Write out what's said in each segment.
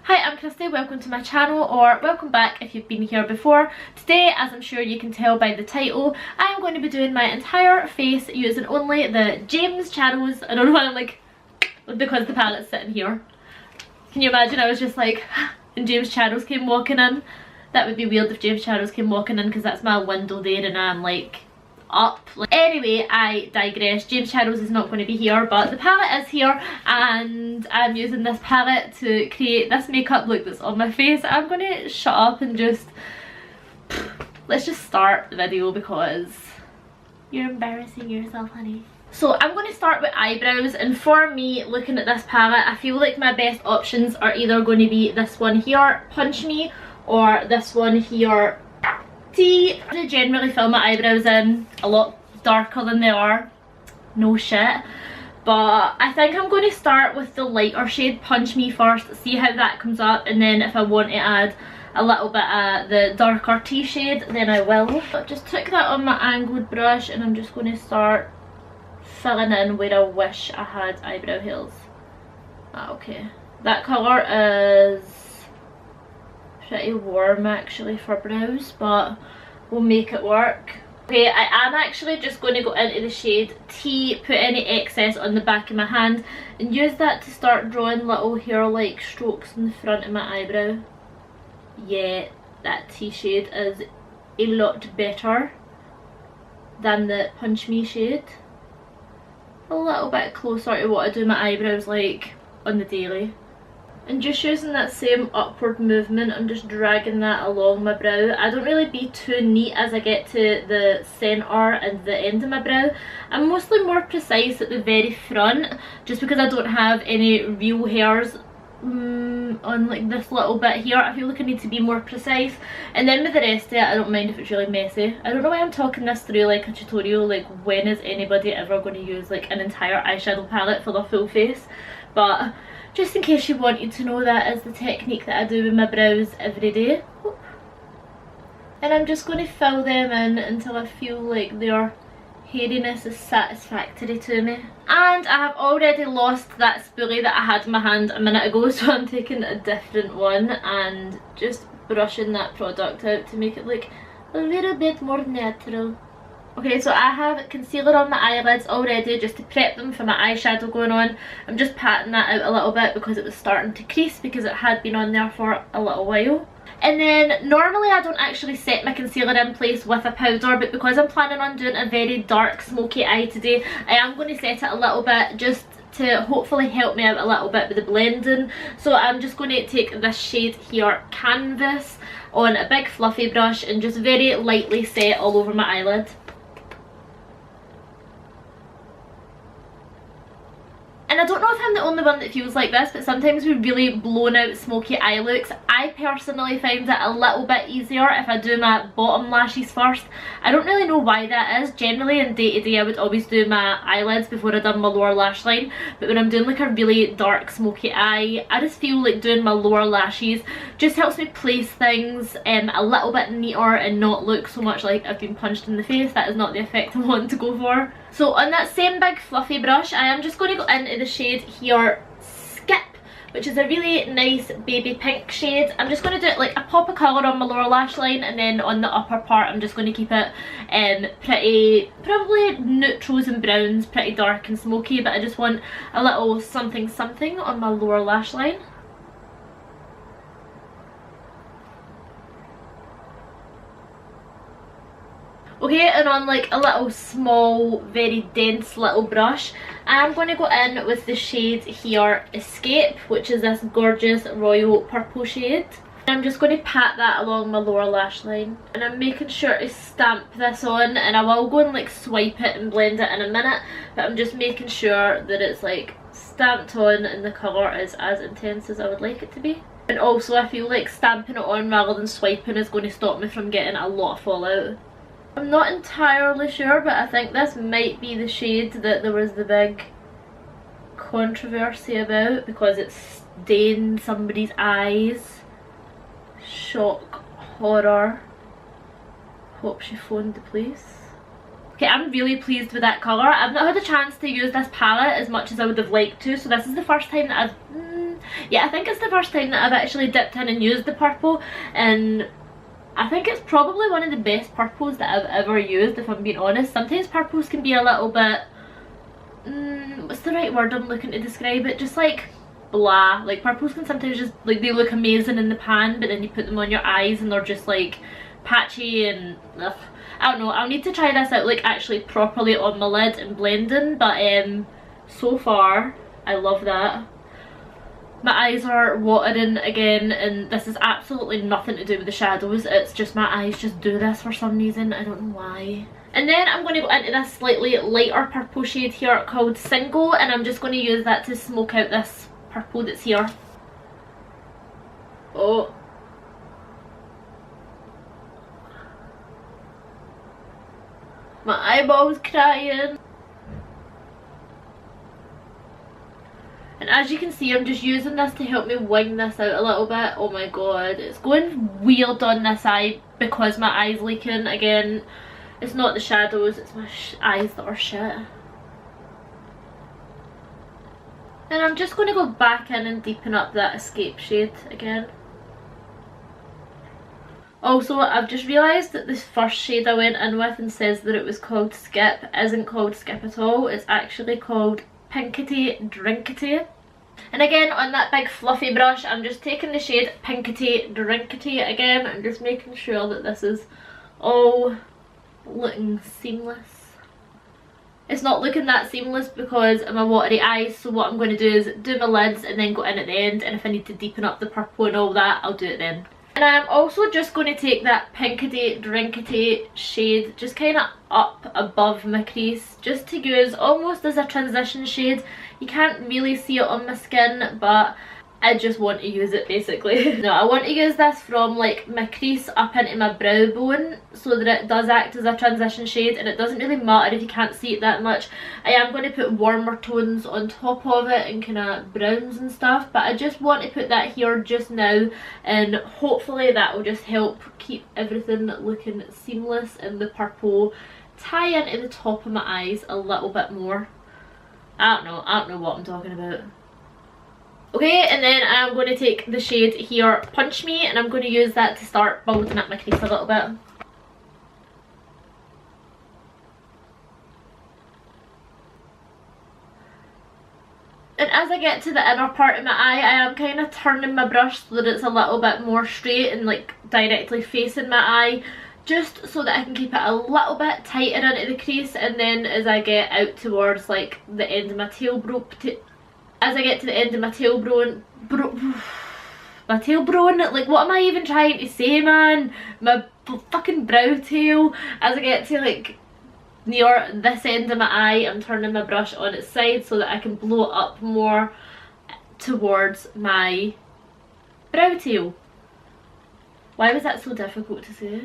Hi, I'm Christy, welcome to my channel, or welcome back if you've been here before. Today, as I'm sure you can tell by the title, I am going to be doing my entire face using only the James Charles. I don't know why I'm like, because the palette's sitting here. Can you imagine I was just like, and James Charles came walking in? That would be weird if James Charles came walking in because that's my window there and I'm like up. Anyway, I digress. James Charles is not going to be here, but the palette is here and I'm using this palette to create this makeup look that's on my face. I'm going to shut up and just let's just start the video because you're embarrassing yourself, honey. So I'm going to start with eyebrows, and for me, looking at this palette, I feel like my best options are either going to be this one here, Punch Me, or this one here, I generally fill my eyebrows in a lot darker than they are, no shit, but I think I'm going to start with the lighter shade Punch Me first, see how that comes up, and then if I want to add a little bit of the darker tea shade then I will. I just took that on my angled brush and I'm just going to start filling in where I wish I had eyebrow heels. Okay, that colour is pretty warm actually for brows, but we'll make it work. Okay, I am actually just going to go into the shade Tea, put any excess on the back of my hand and use that to start drawing little hair-like strokes in the front of my eyebrow. Yeah, that tea shade is a lot better than the Punch Me shade. A little bit closer to what I do my eyebrows like on the daily. And just using that same upward movement, I'm just dragging that along my brow. I don't really be too neat as I get to the centre and the end of my brow. I'm mostly more precise at the very front, just because I don't have any real hairs on like this little bit here. I feel like I need to be more precise, and then with the rest of it I don't mind if it's really messy. I don't know why I'm talking this through like a tutorial, like when is anybody ever going to use like an entire eyeshadow palette for their full face, but just in case you wanted to know, that is the technique that I do with my brows every day. And I'm just going to fill them in until I feel like their hairiness is satisfactory to me. And I have already lost that spoolie that I had in my hand a minute ago, so I'm taking a different one and just brushing that product out to make it look a little bit more natural. Okay, so I have concealer on my eyelids already just to prep them for my eyeshadow going on. I'm just patting that out a little bit because it was starting to crease because it had been on there for a little while. And then normally I don't actually set my concealer in place with a powder, but because I'm planning on doing a very dark smoky eye today, I am going to set it a little bit just to hopefully help me out a little bit with the blending. So I'm just going to take this shade here, Canvas, on a big fluffy brush and just very lightly set all over my eyelid. And I don't know if I'm the only one that feels like this, but sometimes with really blown out smoky eye looks, I personally find it a little bit easier if I do my bottom lashes first. I don't really know why that is. Generally in day to day I would always do my eyelids before I done my lower lash line, but when I'm doing like a really dark smoky eye, I just feel like doing my lower lashes just helps me place things a little bit neater and not look so much like I've been punched in the face. That is not the effect I want to go for. So on that same big fluffy brush, I am just going to go into the shade here, Skip, which is a really nice baby pink shade. I'm just going to do like a pop of colour on my lower lash line, and then on the upper part I'm just going to keep it pretty, probably neutrals and browns, pretty dark and smoky, but I just want a little something something on my lower lash line. Okay, and on like a little small, very dense little brush, I'm going to go in with the shade here, Escape, which is this gorgeous royal purple shade. I'm just going to pat that along my lower lash line, and I'm making sure to stamp this on, and I will go and like swipe it and blend it in a minute, but I'm just making sure that it's like stamped on and the colour is as intense as I would like it to be. And also I feel like stamping it on rather than swiping is going to stop me from getting a lot of fallout. I'm not entirely sure, but I think this might be the shade that there was the big controversy about because it stained somebody's eyes. Shock, horror. Hope she phoned the police. Okay, I'm really pleased with that colour. I've not had a chance to use this palette as much as I would have liked to, so this is the first time that I've yeah, I think it's the first time that I've actually dipped in and used the purple, and I think it's probably one of the best purples that I've ever used, if I'm being honest. Sometimes purples can be a little bit, what's the right word I'm looking to describe it, just like blah. Like purples can sometimes just like, they look amazing in the pan, but then you put them on your eyes and they're just like patchy and ugh. I don't know, I'll need to try this out like actually properly on my lid and blending, but so far I love that. My eyes are watering again, and this is absolutely nothing to do with the shadows, it's just my eyes just do this for some reason, I don't know why. And then I'm going to go into this slightly lighter purple shade here called Single, and I'm just going to use that to smoke out this purple that's here. Oh. My eyeball's crying. And as you can see, I'm just using this to help me wing this out a little bit. Oh my god, it's going weird on this eye because my eye's leaking again. It's not the shadows, it's my eyes that are shit. And I'm just going to go back in and deepen up that Escape shade again. Also, I've just realised that this first shade I went in with and says that it was called Skip isn't called Skip at all. It's actually called Pinkety Drinkety. And again, on that big fluffy brush, I'm just taking the shade Pinkety Drinkety again and just making sure that this is all looking seamless. It's not looking that seamless because of my watery eyes, so what I'm going to do is do my lids and then go in at the end, and if I need to deepen up the purple and all that, I'll do it then. And I'm also just going to take that Pinkety Drinkety shade just kind of up above my crease, just to use almost as a transition shade. You can't really see it on my skin, but I just want to use it basically. No, I want to use this from like my crease up into my brow bone so that it does act as a transition shade, and it doesn't really matter if you can't see it that much. I am going to put warmer tones on top of it and kind of browns and stuff, but I just want to put that here just now, and hopefully that will just help keep everything looking seamless and the purple tie into the top of my eyes a little bit more. I don't know what I'm talking about. Okay, and then I'm going to take the shade here, Punch Me, and I'm going to use that to start building up my crease a little bit. And as I get to the inner part of my eye, I am kind of turning my brush so that it's a little bit more straight and like directly facing my eye, just so that I can keep it a little bit tighter into the crease. And then as I get out towards like the end of my tailbone, as I get to the end of my tailbone, like what am I even trying to say, man? My fucking brow tail. As I get to like near this end of my eye, I'm turning my brush on its side so that I can blow it up more towards my brow tail. Why was that so difficult to say?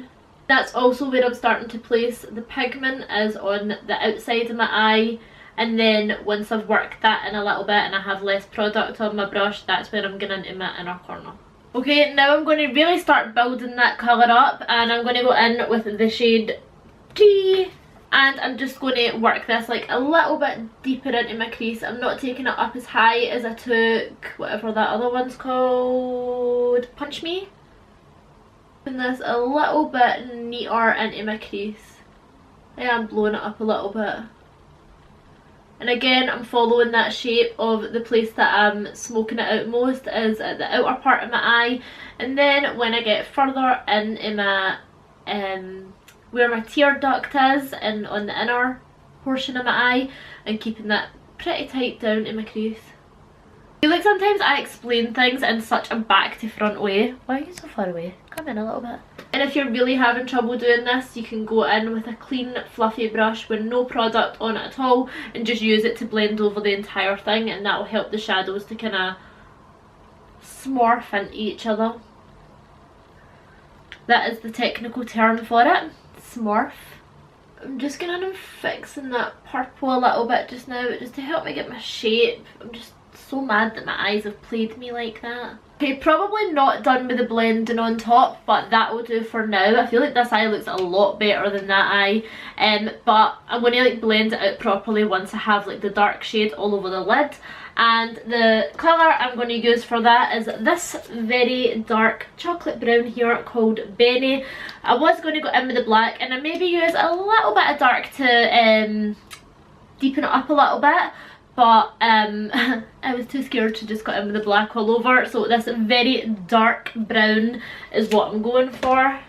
That's also where I'm starting to place the pigment, is on the outside of my eye. And then once I've worked that in a little bit and I have less product on my brush, that's where I'm going into my inner corner. Okay, now I'm going to really start building that colour up, and I'm going to go in with the shade T, and I'm just going to work this like a little bit deeper into my crease. I'm not taking it up as high as I took whatever that other one's called, Punch Me. And this a little bit neater into my crease. I am blowing it up a little bit. And again, I'm following that shape of the place that I'm smoking it out most, is at the outer part of my eye. And then when I get further into my, where my tear duct is, and on the inner portion of my eye, I'm keeping that pretty tight down in my crease. I feel like sometimes I explain things in such a back to front way. Why are you so far away? Come in a little bit. And if you're really having trouble doing this, you can go in with a clean fluffy brush with no product on it at all and just use it to blend over the entire thing, and that will help the shadows to kind of smorph into each other. That is the technical term for it, smorph. I'm just going in and fixing that purple a little bit just now, just to help me get my shape. I'm just so mad that my eyes have played me like that. Okay, probably not done with the blending on top, but that will do for now. I feel like this eye looks a lot better than that eye, but I'm going to like blend it out properly once I have like the dark shade all over the lid, And the colour I'm going to use for that is this very dark chocolate brown here called Benny. I was going to go in with the black and I maybe use a little bit of dark to deepen it up a little bit, but I was too scared to just go in with the black all over, so this very dark brown is what I'm going for.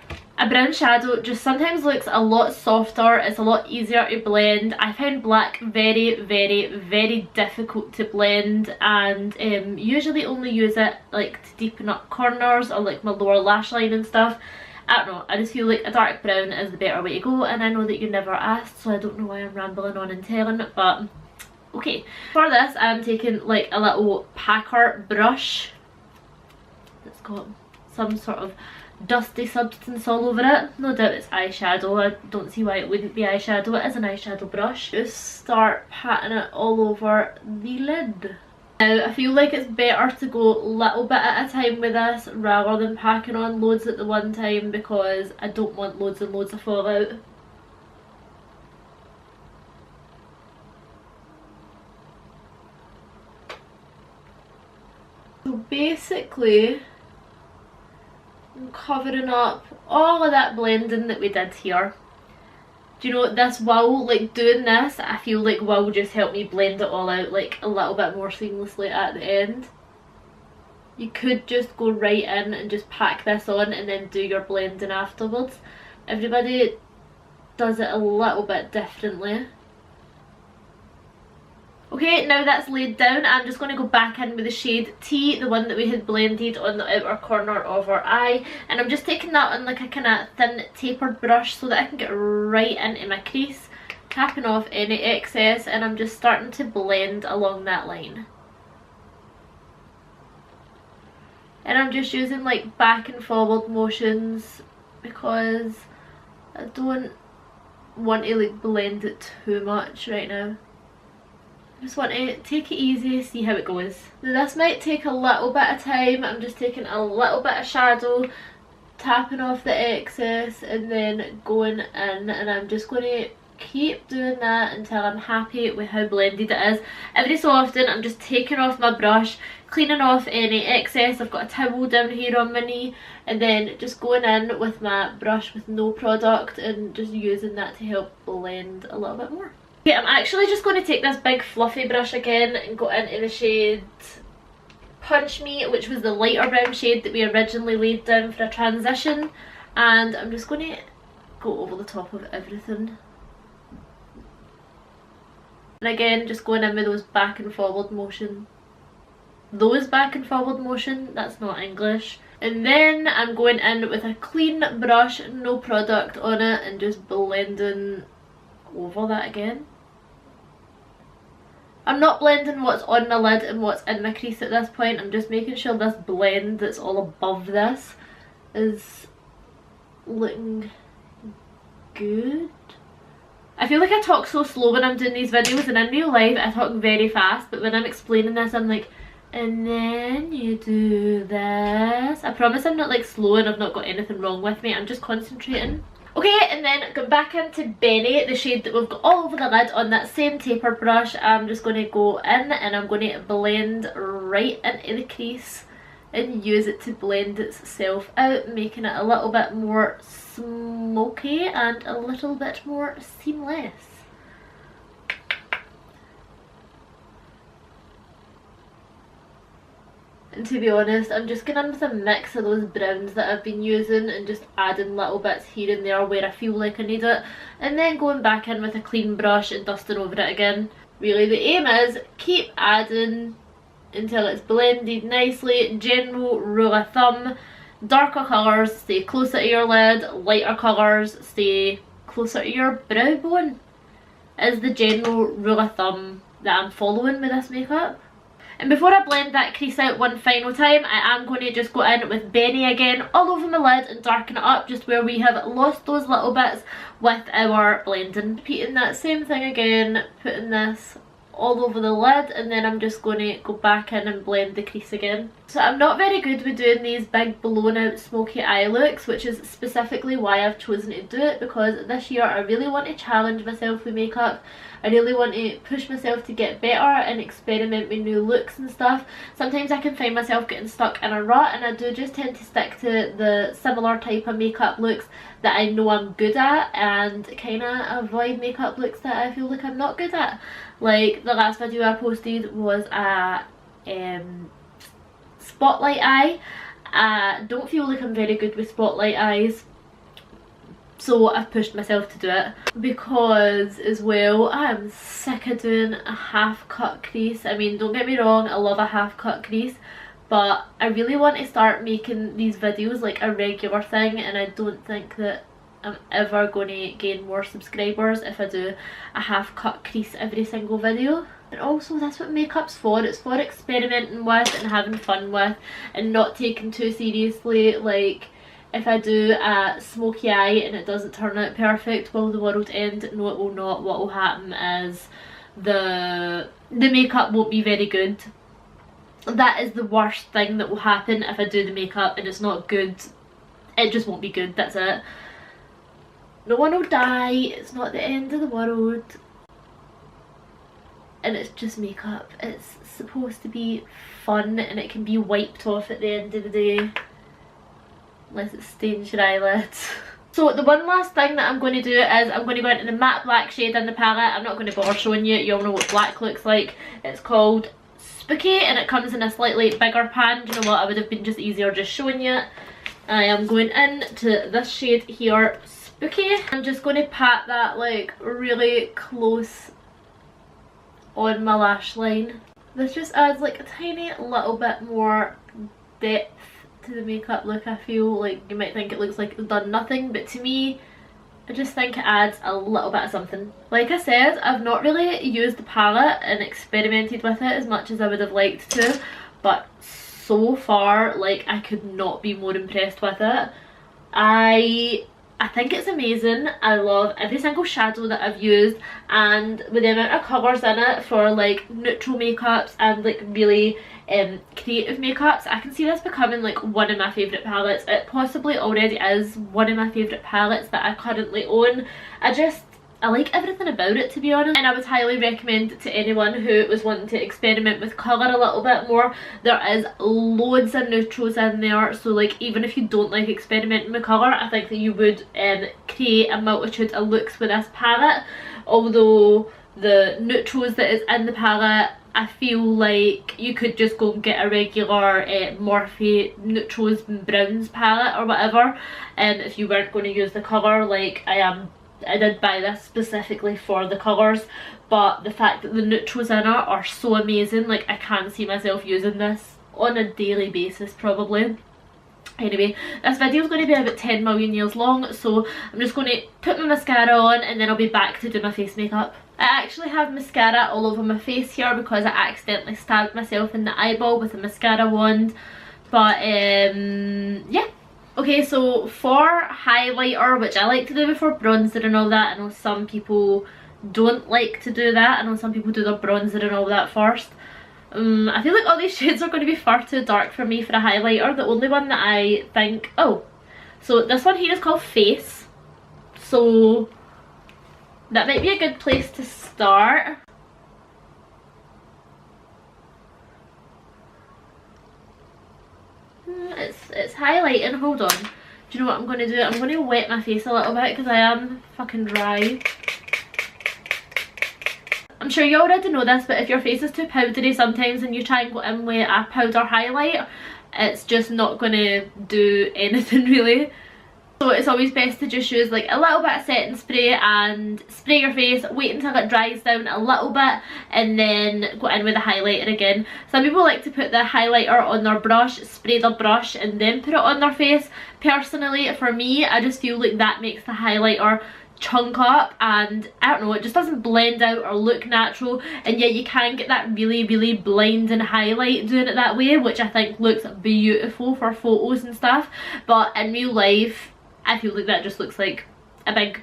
A brown shadow just sometimes looks a lot softer, it's a lot easier to blend. I find black very difficult to blend, and usually only use it like to deepen up corners or like my lower lash line and stuff. I don't know, I just feel like a dark brown is the better way to go, and I know that you never asked, so I don't know why I'm rambling on and telling, but okay. For this I'm taking like a little packer brush that's got some sort of dusty substance all over it. No doubt it's eyeshadow, I don't see why it wouldn't be eyeshadow, it is an eyeshadow brush. Just start patting it all over the lid. Now I feel like it's better to go a little bit at a time with this rather than packing on loads at the one time, because I don't want loads and loads of fallout. So basically I'm covering up all of that blending that we did here. Do you know, this will, like doing this, I feel like will just help me blend it all out like a little bit more seamlessly at the end. You could just go right in and just pack this on and then do your blending afterwards. Everybody does it a little bit differently. Okay, now that's laid down, I'm just going to go back in with the shade T, the one that we had blended on the outer corner of our eye, and I'm just taking that on like a kind of thin tapered brush so that I can get right into my crease, tapping off any excess, and I'm just starting to blend along that line. And I'm just using like back and forward motions because I don't want to like blend it too much right now. I just want to take it easy, see how it goes. Now this might take a little bit of time. I'm just taking a little bit of shadow, tapping off the excess and then going in, and I'm just going to keep doing that until I'm happy with how blended it is. Every so often I'm just taking off my brush, cleaning off any excess. I've got a towel down here on my knee, and then just going in with my brush with no product and just using that to help blend a little bit more. Okay, I'm actually just going to take this big fluffy brush again and go into the shade Punch Me, which was the lighter brown shade that we originally laid down for a transition, and I'm just going to go over the top of everything. And again, just going in with those back and forward motion. Those back and forward motion, that's not English. And then I'm going in with a clean brush, no product on it, and just blending over that again. I'm not blending what's on my lid and what's in my crease at this point. I'm just making sure this blend that's all above this is looking good. I feel like I talk so slow when I'm doing these videos, and in real life I talk very fast, but when I'm explaining this I'm like, and then you do this. I promise I'm not like slow and I've not got anything wrong with me, I'm just concentrating. Okay, and then going back into Benny, the shade that we've got all over the lid on that same taper brush, I'm just going to go in and I'm going to blend right into the crease and use it to blend itself out, making it a little bit more smoky and a little bit more seamless. And to be honest, I'm just going in with a mix of those browns that I've been using and just adding little bits here and there where I feel like I need it, and then going back in with a clean brush and dusting over it again. Really the aim is keep adding until it's blended nicely. General rule of thumb, darker colours stay closer to your lid, lighter colours stay closer to your brow bone, is the general rule of thumb that I'm following with this makeup. And before I blend that crease out one final time, I am going to just go in with Benny again all over my lid and darken it up just where we have lost those little bits with our blending. Repeating that same thing again, putting this all over the lid, and then I'm just going to go back in and blend the crease again. So I'm not very good with doing these big blown out smoky eye looks, which is specifically why I've chosen to do it, because this year I really want to challenge myself with makeup. I really want to push myself to get better and experiment with new looks and stuff. Sometimes I can find myself getting stuck in a rut, and I do just tend to stick to the similar type of makeup looks that I know I'm good at, and kind of avoid makeup looks that I feel like I'm not good at. Like the last video I posted was a spotlight eye. I don't feel like I'm very good with spotlight eyes, so I've pushed myself to do it, because as well I am sick of doing a half cut crease. I mean, don't get me wrong, I love a half cut crease, but I really want to start making these videos like a regular thing, and I don't think that I'm ever going to gain more subscribers if I do a half cut crease every single video. And also, that's what makeup's for. It's for experimenting with and having fun with, and not taking too seriously. Like, if I do a smoky eye and it doesn't turn out perfect, will the world end? No, it will not. What will happen is the makeup won't be very good. That is the worst thing that will happen if I do the makeup and it's not good. It just won't be good, that's it. No one will die, it's not the end of the world. And it's just makeup. It's supposed to be fun, and it can be wiped off at the end of the day. Unless it stains your eyelids. So the one last thing that I'm going to do is I'm going to go into the matte black shade in the palette. I'm not going to bother showing you, you all know what black looks like. It's called Spooky, and it comes in a slightly bigger pan. Do you know what, I would have been just easier just showing you. I am going into this shade here, Spooky. I'm just going to pat that like really close on my lash line. This just adds like a tiny little bit more depth to the makeup look. I feel like you might think it looks like it's done nothing, but to me I just think it adds a little bit of something. Like I said, I've not really used the palette and experimented with it as much as I would have liked to, but so far, like, I could not be more impressed with it. I think it's amazing. I love every single shadow that I've used, and with the amount of colours in it for like neutral makeups and like really creative makeups, I can see this becoming like one of my favourite palettes. It possibly already is one of my favourite palettes that I currently own. I like everything about it, to be honest, and I would highly recommend it to anyone who was wanting to experiment with colour a little bit more. There is loads of neutrals in there, so like even if you don't like experimenting with colour, I think that you would create a multitude of looks with this palette. Although the neutrals that is in the palette, I feel like you could just go and get a regular Morphe neutrals and browns palette or whatever, if you weren't going to use the colour. Like I did buy this specifically for the colours, but the fact that the neutrals in it are so amazing, like I can see myself using this on a daily basis probably. Anyway, this video is going to be about 10 million years long, so I'm just going to put my mascara on and then I'll be back to do my face makeup. I actually have mascara all over my face here because I accidentally stabbed myself in the eyeball with a mascara wand, but yeah. Okay, so for highlighter, which I like to do before bronzer and all that, I know some people don't like to do that. I know some people do their bronzer and all that first. I feel like all these shades are going to be far too dark for me for a highlighter. The only one that I think... Oh, so this one here is called Face. So that might be a good place to start. It's highlighting. Hold on. Do you know what I'm going to do? I'm going to wet my face a little bit because I am fucking dry. I'm sure you already know this, but if your face is too powdery sometimes and you try and go in with a powder highlight, it's just not going to do anything really. So it's always best to just use like a little bit of setting spray and spray your face, wait until it dries down a little bit, and then go in with the highlighter again. Some people like to put the highlighter on their brush, spray the brush and then put it on their face. Personally, for me, I just feel like that makes the highlighter chunk up, and I don't know, it just doesn't blend out or look natural. And yet you can get that really blinding highlight doing it that way, which I think looks beautiful for photos and stuff, but in real life I feel like that just looks like a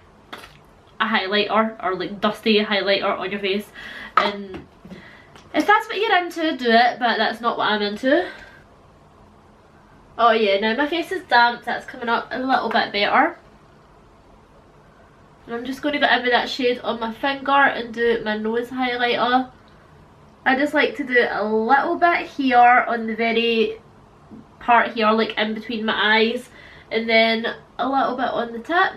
highlighter, or like dusty highlighter on your face. And If that's what you're into, do it, but that's not what I'm into. Oh yeah, now my face is damp, that's coming up a little bit better. And I'm just going to go in with that shade on my finger and do my nose highlighter. I just like to do a little bit here on the very part here, like in between my eyes, and then a little bit on the tip.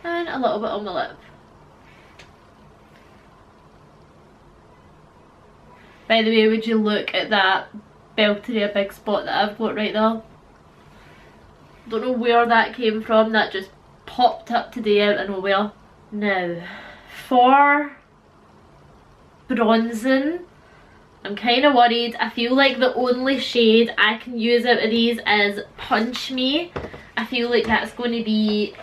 And a little bit on my lip. By the way, would you look at that beltery big spot that I've got right there? Don't know where that came from, that just popped up today out of nowhere. Now, for bronzing, I'm kind of worried. I feel like the only shade I can use out of these is Punch Me. I feel like that's going to be,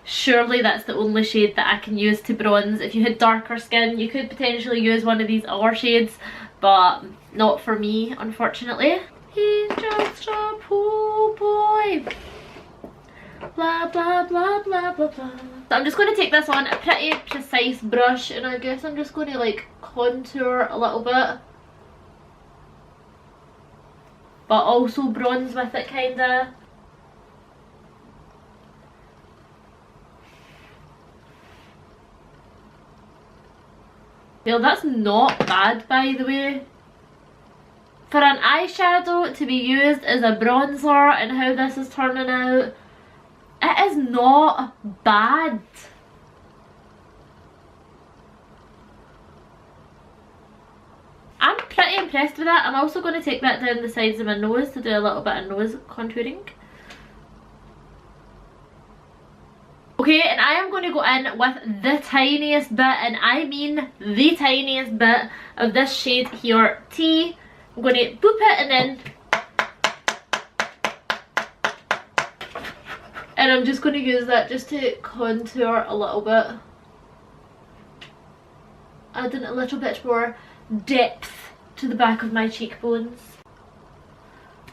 surely that's the only shade that I can use to bronze. If you had darker skin, you could potentially use one of these other shades, but not for me, unfortunately. He's just a pool boy. Blah blah blah blah blah blah. So I'm just going to take this on a pretty precise brush, and I guess I'm just going to like contour a little bit, but also bronze with it kinda. Well, that's not bad, by the way. For an eyeshadow to be used as a bronzer and how this is turning out, it is not bad. I'm pretty impressed with that. I'm also going to take that down the sides of my nose to do a little bit of nose contouring. Okay, and I am going to go in with the tiniest bit, and I mean the tiniest bit of this shade here, T. I'm going to boop it and then... And I'm just going to use that just to contour a little bit. Adding a little bit more depth to the back of my cheekbones.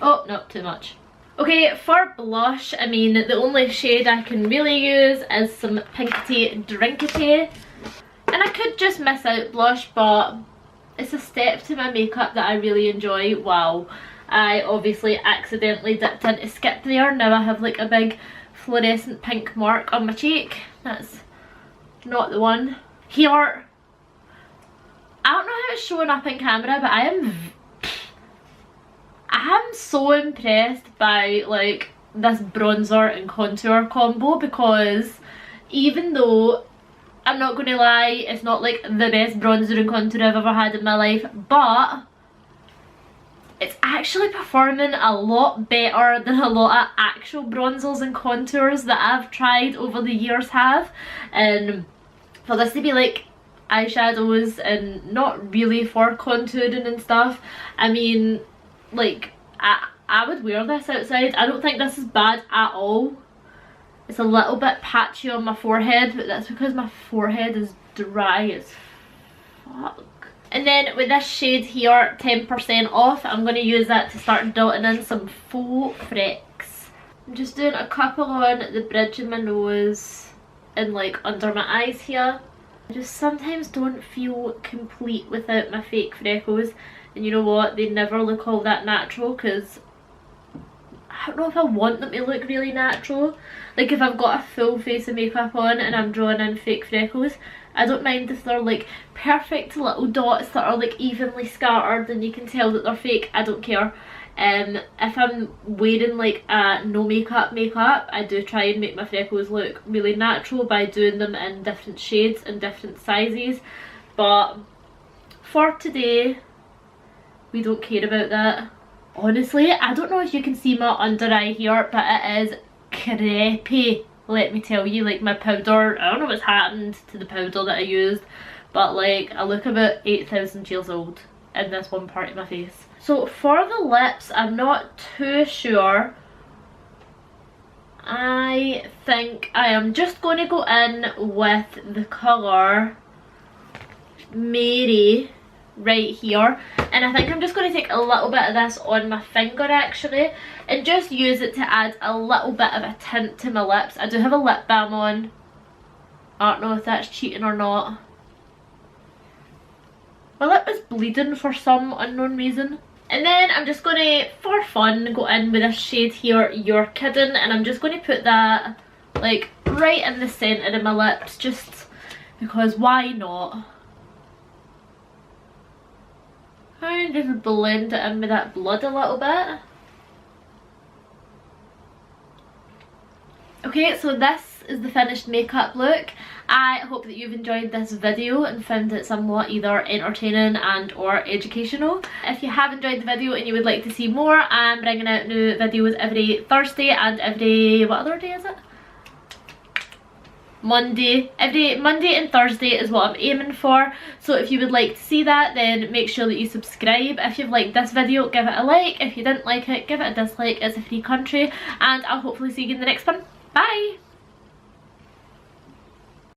Oh, not too much. Okay, for blush, I mean, the only shade I can really use is some Pinkety Drinkety. And I could just miss out blush, but it's a step to my makeup that I really enjoy. Wow. I obviously accidentally dipped into Skip there. Now I have like a big fluorescent pink mark on my cheek. That's not the one. Here, I don't know how it's showing up in camera, but I am so impressed by like this bronzer and contour combo, because even though I'm not going to lie, it's not like the best bronzer and contour I've ever had in my life, but it's actually performing a lot better than a lot of actual bronzers and contours that I've tried over the years have. And for this to be like eyeshadows and not really for contouring and stuff, I mean, like, I would wear this outside. I don't think this is bad at all. It's a little bit patchy on my forehead, but that's because my forehead is dry as fuck. And then with this shade here, 10% off, I'm going to use that to start dotting in some faux frecks. I'm just doing a couple on the bridge of my nose and like under my eyes here. I just sometimes don't feel complete without my fake freckles. And you know what, they never look all that natural, because I don't know if I want them to look really natural. Like if I've got a full face of makeup on and I'm drawing in fake freckles, I don't mind if they're like perfect little dots that are like evenly scattered and you can tell that they're fake. I don't care. If I'm wearing like no makeup, I do try and make my freckles look really natural by doing them in different shades and different sizes. But for today, we don't care about that. Honestly, I don't know if you can see my under eye here, but it is creepy. Let me tell you, like my powder, I don't know what's happened to the powder that I used, but like I look about 8,000 years old in this one part of my face. So for the lips, I'm not too sure. I think I am just going to go in with the colour Mary right here, and I think I'm just going to take a little bit of this on my finger actually and just use it to add a little bit of a tint to my lips. I do have a lip balm on, I don't know if that's cheating or not. My lip is bleeding for some unknown reason. And then I'm just going to, for fun, go in with this shade here, You're Kidding, and I'm just going to put that like right in the centre of my lips, just because why not? And just blend it in with that blood a little bit. Okay, so this is the finished makeup look. I hope that you've enjoyed this video and found it somewhat either entertaining and or educational. If you have enjoyed the video and you would like to see more, I'm bringing out new videos every Thursday and every, what other day is it? Monday. Every Monday and Thursday is what I'm aiming for. So if you would like to see that, then make sure that you subscribe. If you've liked this video, give it a like. If you didn't like it, give it a dislike. It's a free country, and I'll hopefully see you in the next one. Bye!